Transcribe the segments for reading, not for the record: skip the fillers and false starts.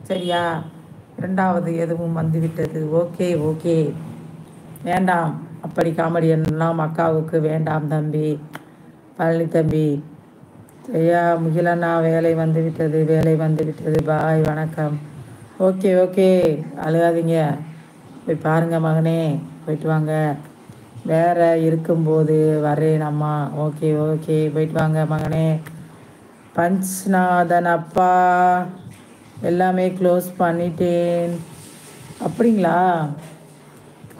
சரியா? இரண்டாவது எதுவும் வந்துவிட்டது. ஓகே ஓகே, வேண்டாம். அப்படி காமெடியெல்லாம் அக்காவுக்கு வேண்டாம் தம்பி. பழனி தம்பி. சரியா? முகிலண்ணா, வேலை வந்து விட்டது, வேலை வந்து விட்டது. பாய், வணக்கம். ஓகே ஓகே, அழுகாதீங்க. போய் பாருங்க மகனே, போயிட்டு வாங்க. வேற இருக்கும்போது வரேன் அம்மா. ஓகே ஓகே, போயிட்டு வாங்க மகனே. பஞ்ச்நாதன் அப்பா, எல்லாமே க்ளோஸ் பண்ணிட்டேன். அப்படிங்களா?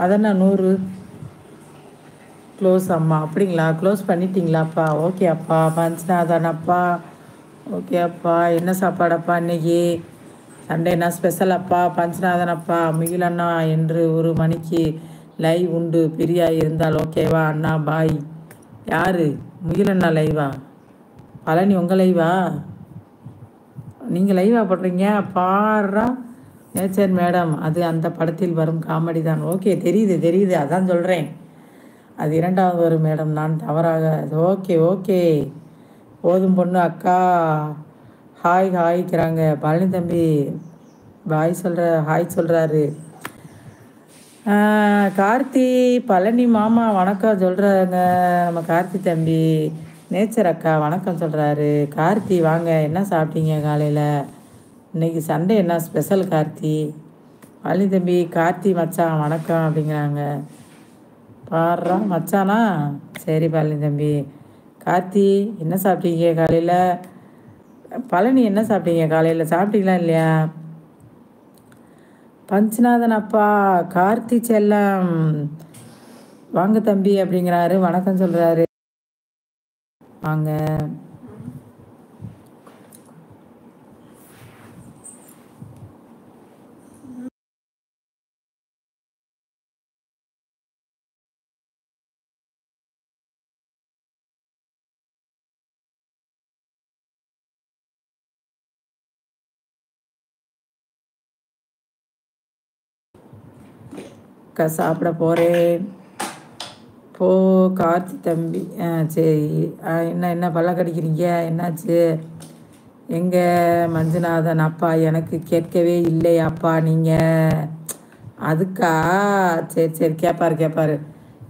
அதென்ன 100 க்ளோஸ் அம்மா? அப்படிங்களா? க்ளோஸ் பண்ணிட்டீங்களாப்பா? ஓகே அப்பா. பஞ்ச்நாதன் அப்பா, ஓகே அப்பா. என்ன சாப்பாடப்பா இன்னைக்கு? சண்டே என்ன ஸ்பெஷல் அப்பா? பஞ்ச்நாதன் அப்பா, முகிலண்ணா என்று 1 மணிக்கு லைவ் உண்டு. பிரியா இருந்தால் ஓகேவா அண்ணா? பாய். யாரு? முகிலண்ணா லைவா? பழனி உங்கள் லைவா? நீங்கள் லைவா போடுறீங்க? பாரா நேச்சர் மேடம், அது அந்த படத்தில் வரும் காமெடி தான். ஓகே, தெரியுது தெரியுது, அதான் சொல்கிறேன். அது இரண்டாவது வரும் மேடம், நான் தவறாக. ஓகே ஓகே, போதும் பொண்ணு அக்கா. ஹாய் ஹாய்க்கிறாங்க. பழனி தம்பி பாய் சொல்கிற, ஹாய் சொல்கிறாரு. கார்த்தி, பழனி மாமா வணக்கம் சொல்கிறாங்க. நம்ம கார்த்தி தம்பி. நேச்சர் அக்கா வணக்கம் சொல்கிறாரு. கார்த்தி வாங்க, என்ன சாப்பிட்டீங்க காலையில்? இன்றைக்கி சண்டே என்ன ஸ்பெஷல் கார்த்தி? பழனி தம்பி, கார்த்தி மச்சான் வணக்கம் அப்படிங்கிறாங்க. பாடுறா மச்சானா? சரி பழனி தம்பி. கார்த்தி என்ன சாப்பிட்டீங்க காலையில்? பழனி என்ன சாப்பிட்டீங்க காலையில்? சாப்பிட்டீங்களா இல்லையா? பஞ்ச்நாதன் அப்பா, கார்த்தி செல்லம் வாங்க தம்பி அப்படிங்கிறாரு. வணக்கம் சொல்கிறாரு. வாங்க. அக்கா சாப்பிட போகிறேன். போ கார்த்தி தம்பி. சரி. என்ன என்ன பல்ல கடிக்கிறீங்க? என்னாச்சு? எங்கே மஞ்சுநாதன் அப்பா? எனக்கு கேட்கவே இல்லை அப்பா நீங்கள். அதுக்கா? சரி சரி, கேட்பாரு கேட்பாரு.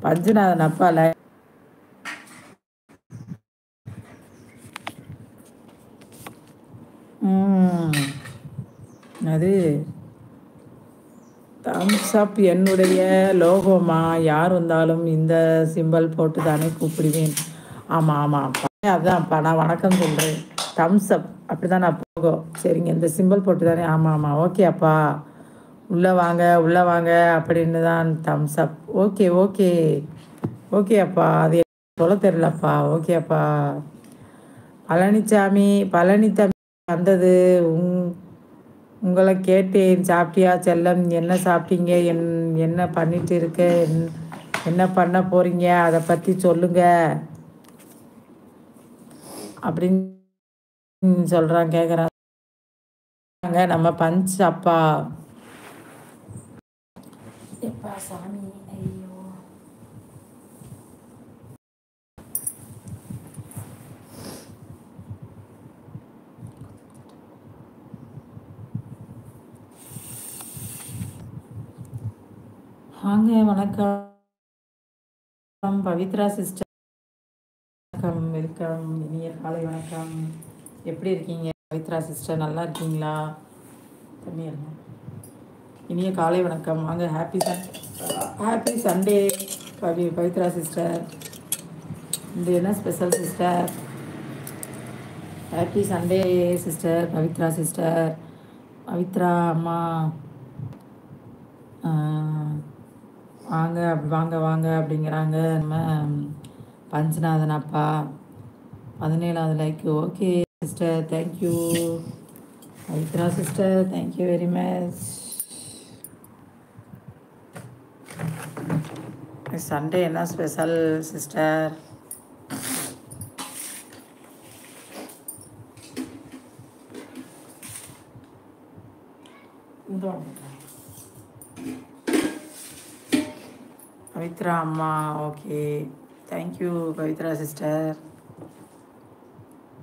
மஞ்சுநாதன் அப்பால அது தம்ஸ் அப் என்னுடைய லோகோமா. யார் வந்தாலும் இந்த சிம்பிள் போட்டு தானே கூப்பிடுவேன். ஆமாம் ஆமாம் அப்பா, அதுதான்ப்பா நான் வணக்கம் சொல்கிறேன். தம்ஸ் அப் அப்படி தான் நான் போகும். சரிங்க, இந்த சிம்பிள் போட்டு தானே. ஆமாம் ஆமாம், ஓகே அப்பா. உள்ளே வாங்க உள்ளே வாங்க அப்படின்னு தான் தம்ஸ் அப். ஓகே ஓகே ஓகே அப்பா. அது சொல்ல தெரியலப்பா. ஓகே அப்பா. பழனிசாமி, பழனி தம்பி வந்தது உங்களை கேட்டேன். சாப்பிட்டியா செல்லம்? என்ன சாப்பிட்டீங்க? என்ன பண்ணிட்டு இருக்க? என்ன பண்ண போறீங்க? அதை பற்றி சொல்லுங்க அப்படின்னு சொல்கிறாங்க, கேட்குறாங்க நம்ம பஞ்ச் அப்பா. எப்பா சாமி, ஐயோ. வாங்க, வணக்கம் பவித்ரா சிஸ்டர். வணக்கம், வெல்கம். இனிய காலை வணக்கம். எப்படி இருக்கீங்க பவித்ரா சிஸ்டர்? நல்லா இருக்கீங்களா? இனிய காலை வணக்கம். வாங்க. Happy Sunday Pavithra sister. இந்த என்ன special sister? Happy Sunday sister Pavithra sister. Pavithra அம்மா வாங்க வாங்க வாங்க அப்படிங்கிறாங்க நம்ம பஞ்ச்நாதன் அப்பா. 17வது like. Okay sister, thank you. Pavithra sister, thank you very much. Sunday என்ன ஸ்பெஷல் சிஸ்டர்? பவித்ரா அம்மா, okay, thank you Pavithra sister.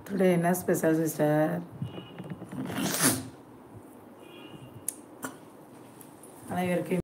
Today என்ன ஸ்பெஷல் சிஸ்டர்? அனைவருக்கும்